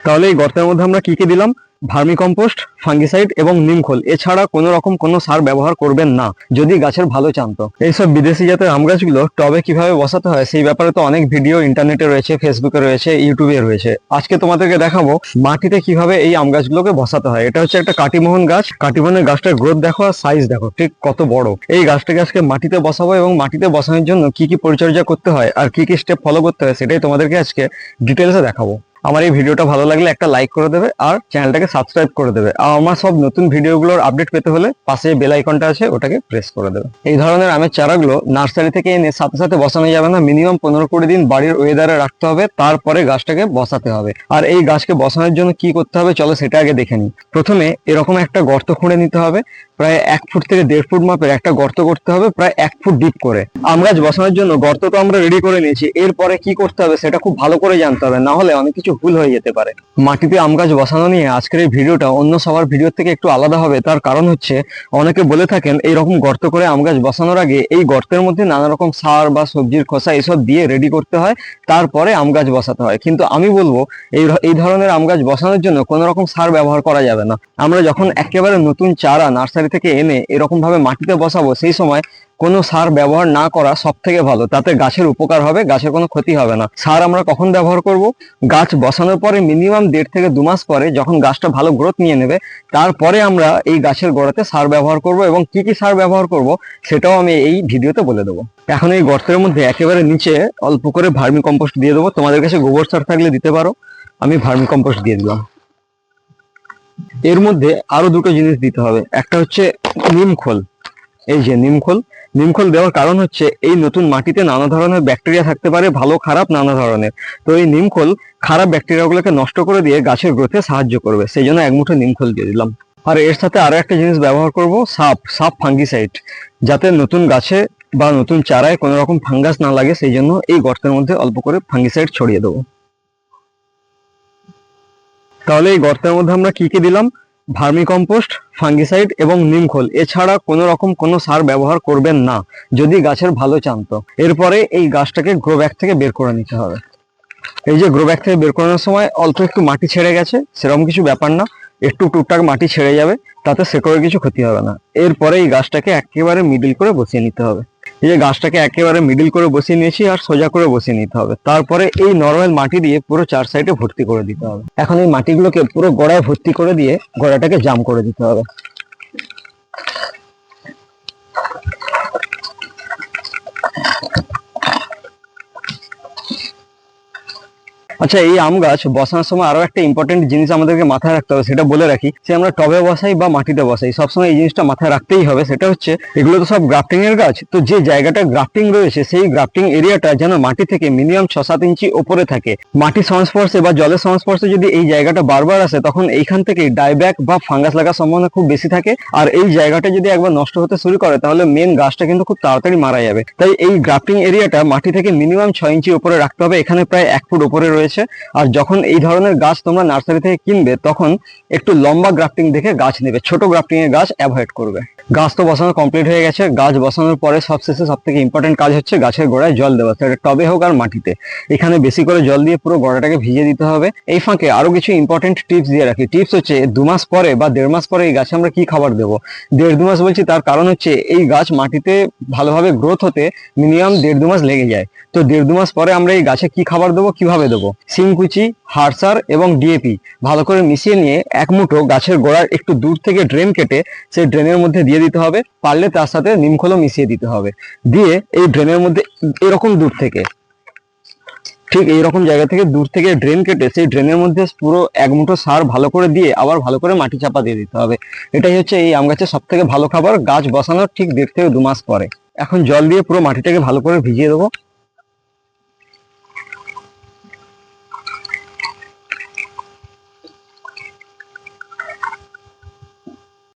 তাহলে এই গর্তের মধ্যে আমরা কি কি দিলাম? ভার্মি কম্পোস্ট, ফাঙ্গিসাইড এবং নিমখোল। এছাড়া কোনো রকম কোনো সার ব্যবহার করবেন না যদি গাছের ভালো চান তো। এইসব বিদেশি জাতের আম গাছগুলো টবে কিভাবে বসাতে হয় সেই ব্যাপারে তো অনেক ভিডিও ইন্টারনেটে রয়েছে, ফেসবুকে রয়েছে, ইউটিউবে রয়েছে। আজকে তোমাদেরকে দেখাবো মাটিতে কিভাবে এই আম গাছগুলোকে বসাতে হয়। এটা হচ্ছে একটা কাটিমোহন গাছ। কাটিমোহনের গাছটার গ্রোথ দেখো আর সাইজ দেখো ঠিক কত বড়। এই গাছটাকে আজকে মাটিতে বসাবো এবং মাটিতে বসানোর জন্য কি কি পরিচর্যা করতে হয় আর কি কি স্টেপ ফলো করতে হয় সেটাই তোমাদেরকে আজকে ডিটেলসে দেখাবো। আমার এই ভিডিওটা ভালো লাগলে একটা লাইক করে দেবে আর চ্যানেলটাকে সাবস্ক্রাইব করে দেবে। আর আমার সব নতুন ভিডিওগুলোর আপডেট পেতে হলে পাশে বেল আইকনটা আছে ওটাকে প্রেস করে দেবে। এই ধরনের আমের চারাগুলো নার্সারি থেকে এনে সাথে সাথে বসানো যাবে না, মিনিমাম 15-20 দিন বাড়ির ওয়েদারে রাখতে হবে, তারপরে গাছটাকে বসাতে হবে। আর এই গাছকে বসানোর জন্য কি করতে হবে চলো সেটা আগে দেখে নিই। প্রথমে এরকম একটা গর্ত খুঁড়ে নিতে হবে, প্রায় 1 ফুট থেকে 1.5 ফুট মাপের একটা গর্ত করতে হবে, প্রায় 1 ফুট ডিপ করে। আম গাছ বসানোর জন্য গর্ত তো আমরা রেডি করে নিয়েছি, এরপরে কি করতে হবে সেটা খুব ভালো করে জানতে হবে, না হলে অনেক কিছু ভুল হয়ে যেতে পারে। মাটিতে আম গাছ বসানো নিয়ে আজকের এই ভিডিওটা অন্য সবার ভিডিও থেকে একটু আলাদা হবে। তার কারণ হচ্ছে অনেকে বলে থাকেন এইরকম গর্ত করে আম গাছ বসানোর আগে এই গর্তের মধ্যে নানা রকম সার বা সবজির খোসা এসব দিয়ে রেডি করতে হয়, তারপরে আম গাছ বসাতে হয়। কিন্তু আমি বলবো এই ধরনের আম গাছ বসানোর জন্য কোনো রকম সার ব্যবহার করা যাবে না। আমরা যখন একেবারে নতুন চারা নার্সারি থেকে এনে এরকম ভাবে মাটিতে বসাবো সেই সময় কোনো সার ব্যবহার না করা সব থেকে ভালো, তাতে গাছের উপকার হবে, গাছের কোনো ক্ষতি হবে না। সার আমরা কখন ব্যবহার করব? গাছ বসানোর পরে মিনিমাম 1.5 থেকে 2 মাস পরে, যখন গাছটা ভালো গ্রোথ নিয়ে নেবে, তারপরে আমরা এই গাছের গোড়াতে সার ব্যবহার করব এবং কি কি সার ব্যবহার করব সেটাও আমি এই ভিডিওতে বলে দেবো। এখন এই গর্তের মধ্যে একেবারে নিচে অল্প করে ভার্মি কম্পোস্ট দিয়ে দেবো। তোমাদের কাছে গোবর সার থাকলে দিতে পারো, আমি ভার্মি কম্পোস্ট দিয়ে দিলাম। এর মধ্যে আরো দুটো জিনিস দিতে হবে, একটা হচ্ছে নিমখোল। এই যে নিমখোল, নিমখোল দেওয়ার কারণ হচ্ছে এই নতুন মাটিতে নানা ধরনের ব্যাকটেরিয়া থাকতে পারে, ভালো খারাপ নানা ধরনের। তো এই নিমখোল খারাপ ব্যাকটেরিয়াগুলোকে নষ্ট করে দিয়ে গাছের গ্রোথে সাহায্য করবে, সেই জন্য 1 মুঠো নিমখোল দিয়ে দিলাম। আর এর সাথে আরো একটা জিনিস ব্যবহার করব, সাপ ফাঙ্গিসাইড, যাতে নতুন গাছে বা নতুন চারায় কোনো রকম ফাঙ্গাস না লাগে, সেই জন্য এই গর্তের মধ্যে অল্প করে ফাঙ্গিসাইড ছড়িয়ে দেবো। তাহলে এই গর্তের মধ্যে আমরা কি কি দিলাম? ভার্মি কম্পোস্ট, ফাঙ্গিসাইড এবং নিমখোল। এছাড়া কোনো রকম কোনো সার ব্যবহার করবেন না যদি গাছের ভালো চান তো। এরপরে এই গাছটাকে গ্রো ব্যাগ থেকে বের করে নিতে হবে। এই যে গ্রো ব্যাগ থেকে বের করানোর সময় অল্প একটু মাটি ছেড়ে গেছে, সেরকম কিছু ব্যাপার না, একটু টুকটাক মাটি ছেড়ে যাবে, তাতে শেকড়ের কিছু ক্ষতি হবে না। এরপরে এই গাছটাকে একেবারে মিডিল করে বসিয়ে নিতে হবে। এই যে গাছটাকে একেবারে মিডিল করে বসিয়ে নিয়েছি আর সোজা করে বসিয়ে নিতে হবে। তারপরে এই নরমাল মাটি দিয়ে পুরো 4 সাইডে ভর্তি করে দিতে হবে। এখন এই মাটিগুলোকে পুরো গোড়ায় ভর্তি করে দিয়ে গোড়াটাকে জাম করে দিতে হবে। আচ্ছা, এই আম গাছ বসানোর সময় আরো একটা ইম্পর্টেন্ট জিনিস আমাদেরকে মাথায় রাখতে হবে, সেটা বলে রাখি। সে আমরা টবে বসাই বা মাটিতে বসাই, সবসময় এই জিনিসটা মাথায় রাখতেই হবে। সেটা হচ্ছে এগুলো তো সব গ্রাফটিং এর গাছ, তো যে জায়গাটা গ্রাফটিং রয়েছে সেই গ্রাফটিং এরিয়াটা যেন মাটি থেকে মিনিমাম 6-7 ইঞ্চি উপরে থাকে। মাটির সংস্পর্শে বা জলের সংস্পর্শে যদি এই জায়গাটা বারবার আসে, তখন এইখান থেকে ডাইব্যাক বা ফাঙ্গাস লাগার সম্ভাবনা খুব বেশি থাকে। আর এই জায়গাটা যদি একবার নষ্ট হতে শুরু করে তাহলে মেন গাছটা কিন্তু খুব তাড়াতাড়ি মারা যাবে। তাই এই গ্রাফটিং এরিয়াটা মাটি থেকে মিনিমাম 6 ইঞ্চি উপরে রাখতে হবে। এখানে প্রায় 1 ফুট উপরে রয়েছে। আর যখন এই ধরনের গাছ তোমরা নার্সারি থেকে কিনবে তখন একটু লম্বা গ্রাফটিং দেখে গাছ নেবে, ছোট গ্রাফটিং এর গাছ অ্যাভয়েড করবে। গাছ তো বসানো কমপ্লিট হয়ে গেছে। গাছ বসানোর পরে সবশেষে সব থেকে ইম্পর্টেন্ট কাজ হচ্ছে গাছের গোড়ায় জল দেওয়া, সেটা টবে হোক আর মাটিতে। এখানে বেশি করে জল দিয়ে পুরো গোড়াটাকে ভিজিয়ে দিতে হবে। এই ফাঁকে আরো কিছু ইম্পর্টেন্ট টিপস দিয়ে রাখি। টিপস হচ্ছে 2 মাস পরে বা 1.5 মাস পরে এই গাছে আমরা কি খাবার দেবো। 1.5-2 মাস বলছি তার কারণ হচ্ছে এই গাছ মাটিতে ভালোভাবে গ্রোথ হতে মিনিমাম 1.5-2 মাস লেগে যায়। তো 1.5-2 মাস পরে আমরা এই গাছে কি খাবার দেবো, কিভাবে দেবো? শিংকুচি, হাড় সার এবং ডিএপি ভালো করে মিশিয়ে নিয়ে 1 মুঠো গাছের গোড়ার একটু দূর থেকে ড্রেন কেটে সেই ড্রেনের মধ্যে দিয়ে দিতে হবে। পারলে তার সাথে নিমখোলও মিশিয়ে দিতে হবে। দিয়ে এই ড্রেনের মধ্যে এরকম দূর থেকে, ঠিক এইরকম জায়গা থেকে দূর থেকে ড্রেন কেটে সেই ড্রেনের মধ্যে পুরো 1 মুঠো সার ভালো করে দিয়ে আবার ভালো করে মাটি চাপা দিয়ে দিতে হবে। এটাই হচ্ছে এই আম গাছের সব থেকে ভালো খাবার গাছ বসানোর ঠিক 1.5 থেকে 2 মাস পরে। এখন জল দিয়ে পুরো মাটিটাকে ভালো করে ভিজিয়ে দেবো।